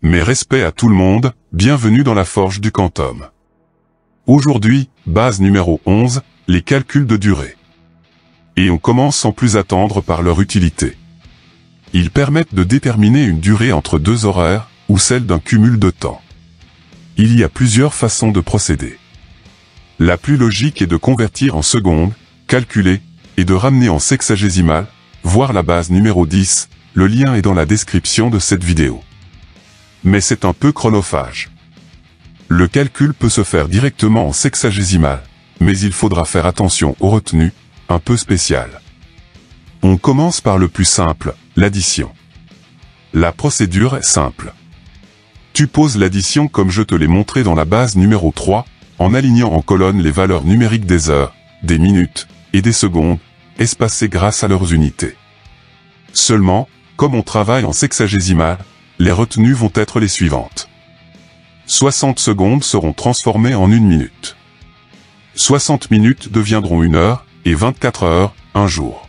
Mais respect à tout le monde, bienvenue dans la forge du Quantum. Aujourd'hui, base numéro 11, les calculs de durée. Et on commence sans plus attendre par leur utilité. Ils permettent de déterminer une durée entre deux horaires, ou celle d'un cumul de temps. Il y a plusieurs façons de procéder. La plus logique est de convertir en secondes, calculer, et de ramener en sexagésimal, voir la base numéro 10, le lien est dans la description de cette vidéo. Mais c'est un peu chronophage. Le calcul peut se faire directement en sexagésimal, mais il faudra faire attention aux retenues, un peu spéciales. On commence par le plus simple, l'addition. La procédure est simple. Tu poses l'addition comme je te l'ai montré dans la base numéro 3, en alignant en colonne les valeurs numériques des heures, des minutes, et des secondes, espacées grâce à leurs unités. Seulement, comme on travaille en sexagésimal, les retenues vont être les suivantes. 60 secondes seront transformées en 1 minute. 60 minutes deviendront 1 heure, et 24 heures, 1 jour.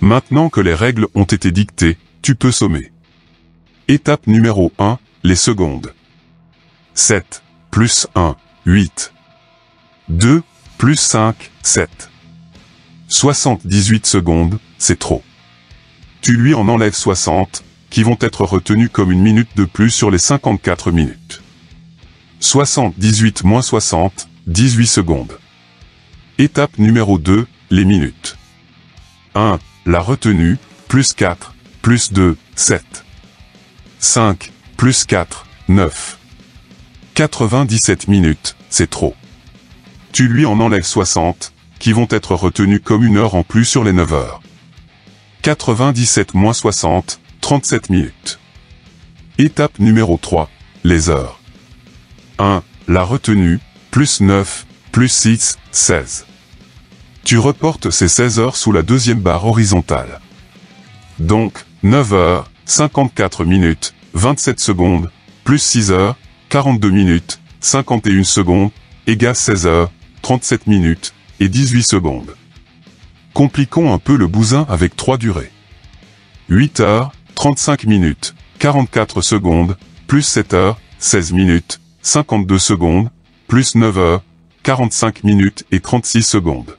Maintenant que les règles ont été dictées, tu peux sommer. Étape numéro 1, les secondes. 7, plus 1, 8. 2, plus 5, 7. 78 secondes, c'est trop. Tu lui en enlèves 60, qui vont être retenus comme 1 minute de plus sur les 54 minutes. 78 moins 60, 18 secondes. Étape numéro 2, les minutes. 1, la retenue, plus 4, plus 2, 7. 5, plus 4, 9. 97 minutes, c'est trop. Tu lui en enlèves 60, qui vont être retenus comme 1 heure en plus sur les 9 heures. 97 moins 60, 37 minutes. Étape numéro 3, les heures. 1, la retenue, plus 9, plus 6, 16. Tu reportes ces 16 heures sous la deuxième barre horizontale. Donc, 9 heures, 54 minutes, 27 secondes, plus 6 heures, 42 minutes, 51 secondes, égale 16 heures, 37 minutes, et 18 secondes. Compliquons un peu le bousin avec 3 durées. 8 heures, 35 minutes, 44 secondes, plus 7 heures, 16 minutes, 52 secondes, plus 9 heures, 45 minutes et 36 secondes.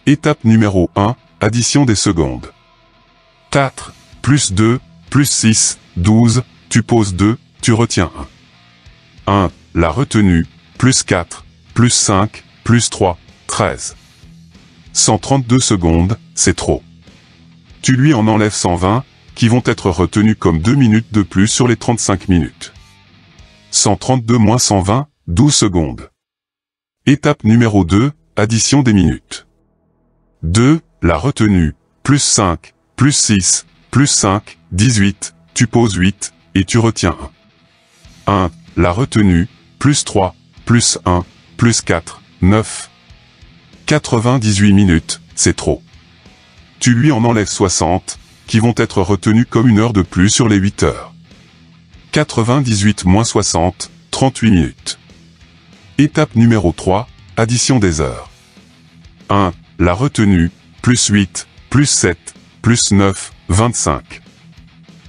Étape numéro 1, addition des secondes. 4, plus 2, plus 6, 12, tu poses 2, tu retiens 1. 1, la retenue, plus 4, plus 5, plus 3, 13. 132 secondes, c'est trop. Tu lui en enlèves 120, qui vont être retenus comme 2 minutes de plus sur les 35 minutes. 132 moins 120, 12 secondes. Étape numéro 2, addition des minutes. 2, la retenue, plus 5, plus 6, plus 5, 18, tu poses 8, et tu retiens 1. 1, la retenue, plus 3, plus 1, plus 4, 9. 98 minutes, c'est trop. Tu lui en enlèves 60, qui vont être retenus comme 1 heure de plus sur les 8 heures. 98 moins 60, 38 minutes. Étape numéro 3, addition des heures. 1, la retenue, plus 8, plus 7, plus 9, 25.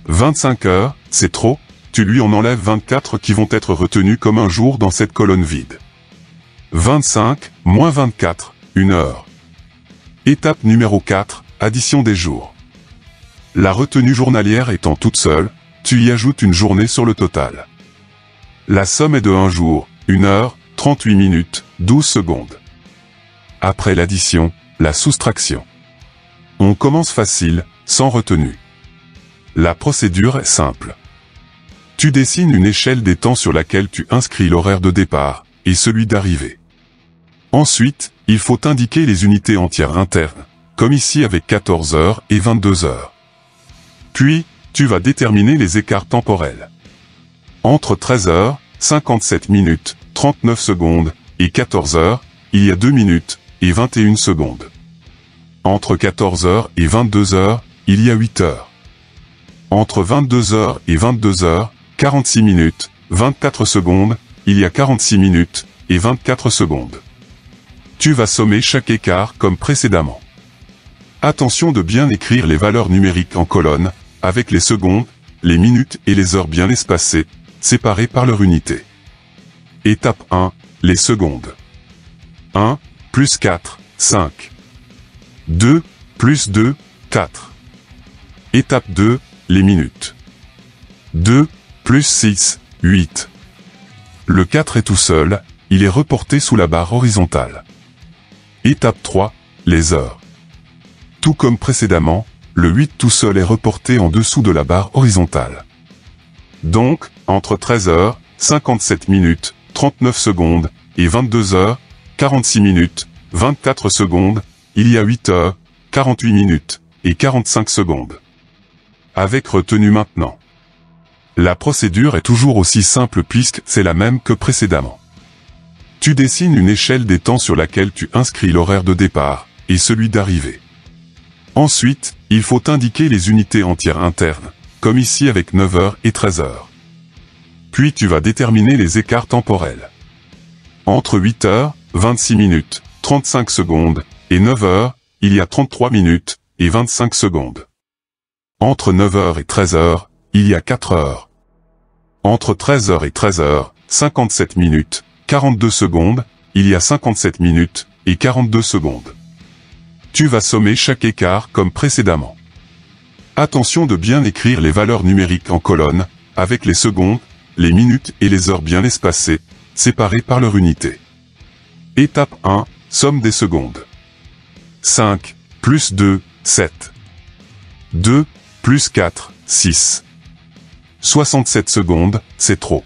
25 heures, c'est trop, tu lui en enlèves 24 qui vont être retenus comme 1 jour dans cette colonne vide. 25, moins 24, 1 heure. Étape numéro 4, addition des jours. La retenue journalière étant toute seule, tu y ajoutes une journée sur le total. La somme est de 1 jour, 1 heure, 38 minutes, 12 secondes. Après l'addition, la soustraction. On commence facile, sans retenue. La procédure est simple. Tu dessines une échelle des temps sur laquelle tu inscris l'horaire de départ, et celui d'arrivée. Ensuite, il faut indiquer les unités entières internes, comme ici avec 14 heures et 22 heures. Puis, tu vas déterminer les écarts temporels. Entre 13 heures, 57 minutes, 39 secondes, et 14 heures, il y a 2 minutes, et 21 secondes. Entre 14 heures et 22 heures, il y a 8 heures. Entre 22 heures et 22 heures, 46 minutes, 24 secondes, il y a 46 minutes, et 24 secondes. Tu vas sommer chaque écart comme précédemment. Attention de bien écrire les valeurs numériques en colonne, avec les secondes, les minutes et les heures bien espacées, séparées par leur unité. Étape 1, les secondes. 1, plus 4, 5. 2, plus 2, 4. Étape 2, les minutes. 2, plus 6, 8. Le 4 est tout seul, il est reporté sous la barre horizontale. Étape 3, les heures. Tout comme précédemment, le 8 tout seul est reporté en dessous de la barre horizontale. Donc, entre 13h, 57 minutes, 39 secondes, et 22h, 46 minutes, 24 secondes, il y a 8h, 48 minutes, et 45 secondes. Avec retenue maintenant. La procédure est toujours aussi simple puisque c'est la même que précédemment. Tu dessines une échelle des temps sur laquelle tu inscris l'horaire de départ, et celui d'arrivée. Ensuite, il faut indiquer les unités entières internes, comme ici avec 9h et 13h. Puis tu vas déterminer les écarts temporels. Entre 8h, 26 minutes, 35 secondes, et 9h, il y a 33 minutes, et 25 secondes. Entre 9h et 13h, il y a 4 heures. Entre 13h et 13h, 57 minutes, 42 secondes, il y a 57 minutes, et 42 secondes. Tu vas sommer chaque écart comme précédemment. Attention de bien écrire les valeurs numériques en colonne, avec les secondes, les minutes et les heures bien espacées, séparées par leur unité. Étape 1, somme des secondes. 5, plus 2, 7. 2, plus 4, 6. 67 secondes, c'est trop.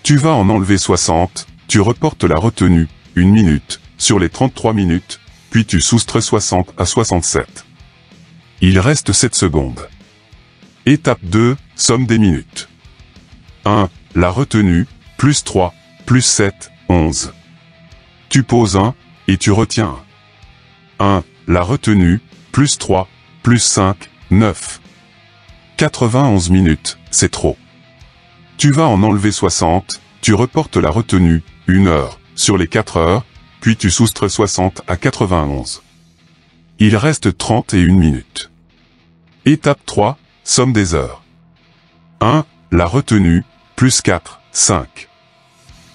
Tu vas en enlever 60, tu reportes la retenue, 1 minute, sur les 33 minutes, puis tu soustrais 60 à 67. Il reste 7 secondes. Étape 2, somme des minutes. 1, la retenue, plus 3, plus 7, 11. Tu poses 1, et tu retiens 1. 1, la retenue, plus 3, plus 5, 9. 91 minutes, c'est trop. Tu vas en enlever 60, tu reportes la retenue, 1 heure, sur les 4 heures, puis tu soustrais 60 à 91. Il reste 31 minutes. Étape 3, somme des heures. 1, la retenue, plus 4, 5.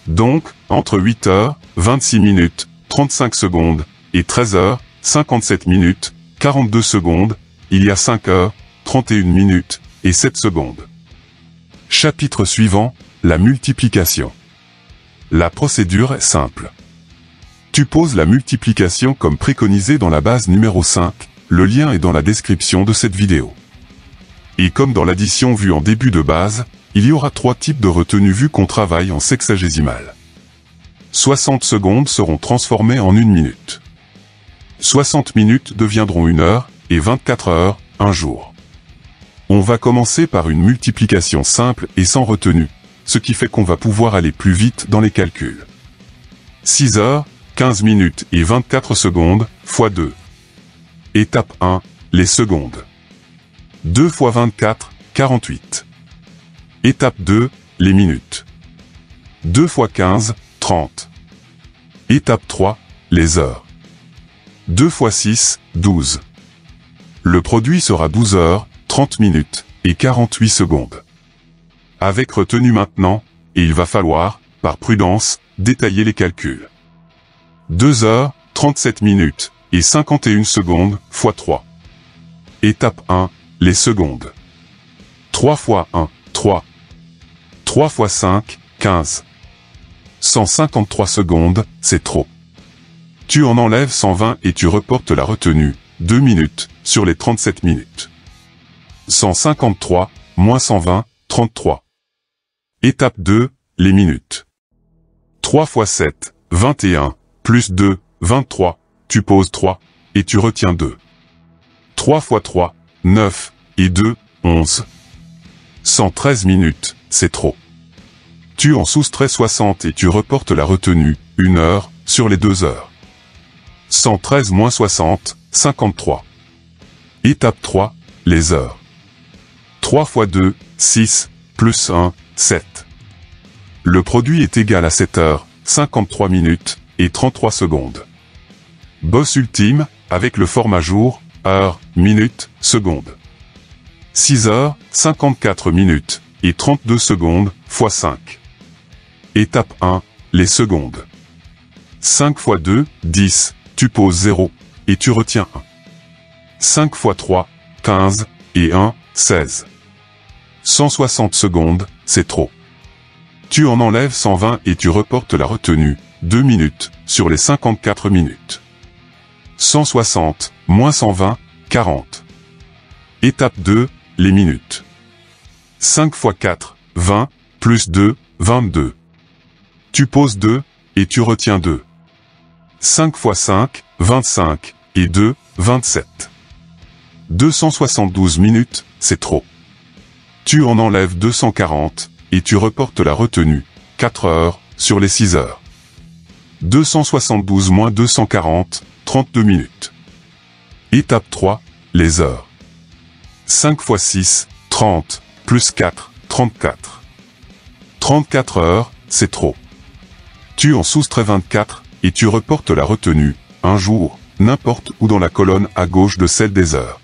Donc, entre 8 heures, 26 minutes, 35 secondes, et 13 heures, 57 minutes, 42 secondes, il y a 5 heures, 31 minutes, et 7 secondes. Chapitre suivant, la multiplication. La procédure est simple. Tu poses la multiplication comme préconisé dans la base numéro 5, le lien est dans la description de cette vidéo. Et comme dans l'addition vue en début de base, il y aura 3 types de retenues vues qu'on travaille en sexagésimal. 60 secondes seront transformées en 1 minute. 60 minutes deviendront 1 heure, et 24 heures, 1 jour. On va commencer par une multiplication simple et sans retenue, ce qui fait qu'on va pouvoir aller plus vite dans les calculs. 6 heures, 15 minutes et 24 secondes, fois 2. Étape 1, les secondes. 2 fois 24, 48. Étape 2, les minutes. 2 fois 15, 30. Étape 3, les heures. 2 fois 6, 12. Le produit sera 12 heures, 30 minutes, et 48 secondes. Avec retenue maintenant, et il va falloir, par prudence, détailler les calculs. 2 heures, 37 minutes, et 51 secondes, fois 3. Étape 1, les secondes. 3 fois 1, 3. 3 fois 5, 15. 153 secondes, c'est trop. Tu en enlèves 120 et tu reportes la retenue, 2 minutes, sur les 37 minutes. 153, moins 120, 33. Étape 2, les minutes. 3 fois 7, 21, plus 2, 23, tu poses 3, et tu retiens 2. 3 fois 3, 9, et 2, 11. 113 minutes, c'est trop. Tu en soustrais 60 et tu reportes la retenue, 1 heure, sur les 2 heures. 113 moins 60, 53. Étape 3, les heures. 3 fois 2, 6, plus 1, 7. Le produit est égal à 7 heures, 53 minutes, et 33 secondes. Boss ultime, avec le format jour, heure, minute, seconde. 6 heures, 54 minutes, et 32 secondes, x 5. Étape 1, les secondes. 5 x 2, 10, tu poses 0, et tu retiens 1. 5 x 3, 15, et 1, 16. 160 secondes, c'est trop. Tu en enlèves 120 et tu reportes la retenue, 2 minutes, sur les 54 minutes. 160, moins 120, 40. Étape 2, les minutes. 5 x 4, 20, plus 2, 22. Tu poses 2, et tu retiens 2. 5 x 5, 25, et 2, 27. 272 minutes, c'est trop. Tu en enlèves 240, et tu reportes la retenue, 4 heures, sur les 6 heures. 272 moins 240, 32 minutes. Étape 3, les heures. 5 x 6, 30, plus 4, 34. 34 heures, c'est trop. Tu en soustrais 24, et tu reportes la retenue, un jour, n'importe où dans la colonne à gauche de celle des heures.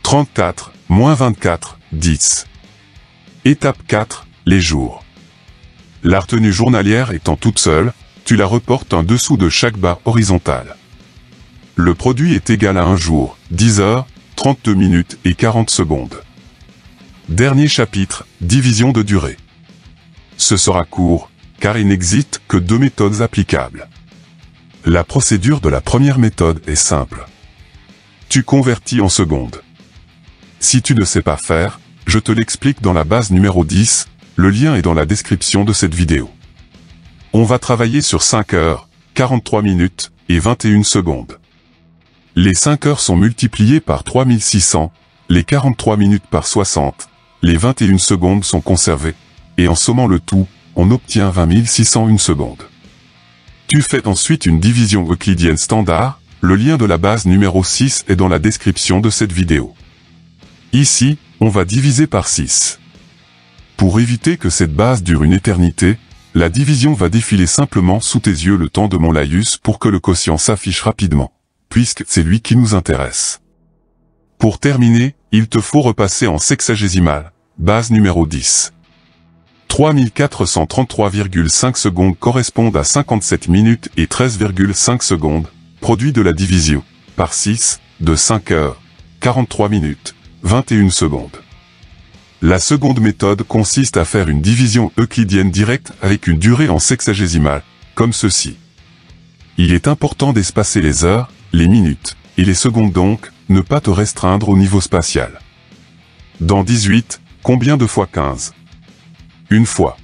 34, moins 24, 10. Étape 4, les jours. La retenue journalière étant toute seule, tu la reportes en dessous de chaque barre horizontale. Le produit est égal à un jour, 10 heures, 32 minutes et 40 secondes. Dernier chapitre, division de durée. Ce sera court, car il n'existe que 2 méthodes applicables. La procédure de la première méthode est simple. Tu convertis en secondes. Si tu ne sais pas faire, je te l'explique dans la base numéro 10, le lien est dans la description de cette vidéo. On va travailler sur 5 heures, 43 minutes et 21 secondes. Les 5 heures sont multipliées par 3600, les 43 minutes par 60, les 21 secondes sont conservées, et en sommant le tout, on obtient 20 601 secondes. Tu fais ensuite une division euclidienne standard, le lien de la base numéro 6 est dans la description de cette vidéo. Ici, on va diviser par 6. Pour éviter que cette base dure une éternité, la division va défiler simplement sous tes yeux le temps de mon laïus pour que le quotient s'affiche rapidement, puisque c'est lui qui nous intéresse. Pour terminer, il te faut repasser en sexagésimal, base numéro 10. 3433,5 secondes correspondent à 57 minutes et 13,5 secondes, produit de la division, par 6, de 5 heures, 43 minutes, 21 secondes. La seconde méthode consiste à faire une division euclidienne directe avec une durée en sexagésimale, comme ceci. Il est important d'espacer les heures, les minutes, et les secondes donc, ne pas te restreindre au niveau spatial. Dans 18, combien de fois 15? Une fois.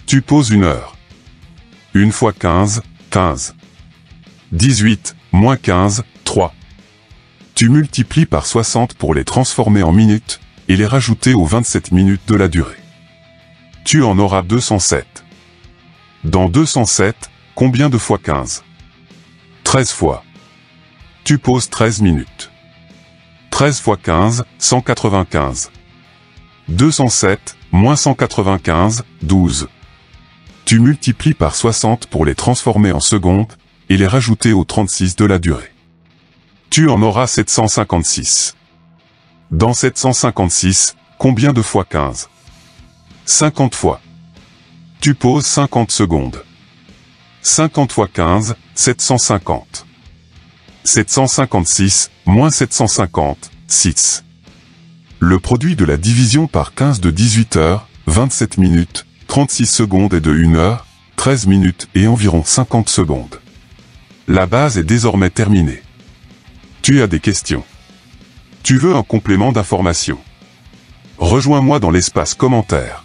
Tu poses une heure. Une fois 15, 15. 18, moins 15, 3. Tu multiplies par 60 pour les transformer en minutes, et les rajouter aux 27 minutes de la durée. Tu en auras 207. Dans 207, combien de fois 15? 13 fois. Tu poses 13 minutes. 13 fois 15, 195. 207, moins 195, 12. Tu multiplies par 60 pour les transformer en secondes, et les rajouter aux 36 de la durée. Tu en auras 756. Dans 756, combien de fois 15? 50 fois. Tu poses 50 secondes. 50 fois 15, 750. 756, moins 750, 6. Le produit de la division par 15 de 18 heures, 27 minutes, 36 secondes et de 1 heure, 13 minutes et environ 50 secondes. La base est désormais terminée. Tu as des questions? Tu veux un complément d'information? Rejoins-moi dans l'espace commentaires.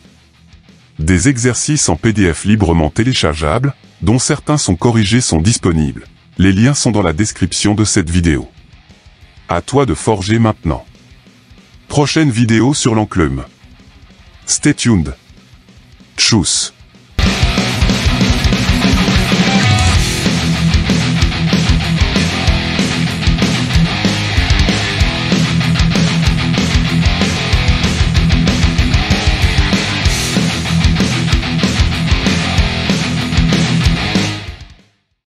Des exercices en PDF librement téléchargeables, dont certains sont corrigés, sont disponibles. Les liens sont dans la description de cette vidéo. À toi de forger maintenant. Prochaine vidéo sur l'enclume. Stay tuned. Tchuss.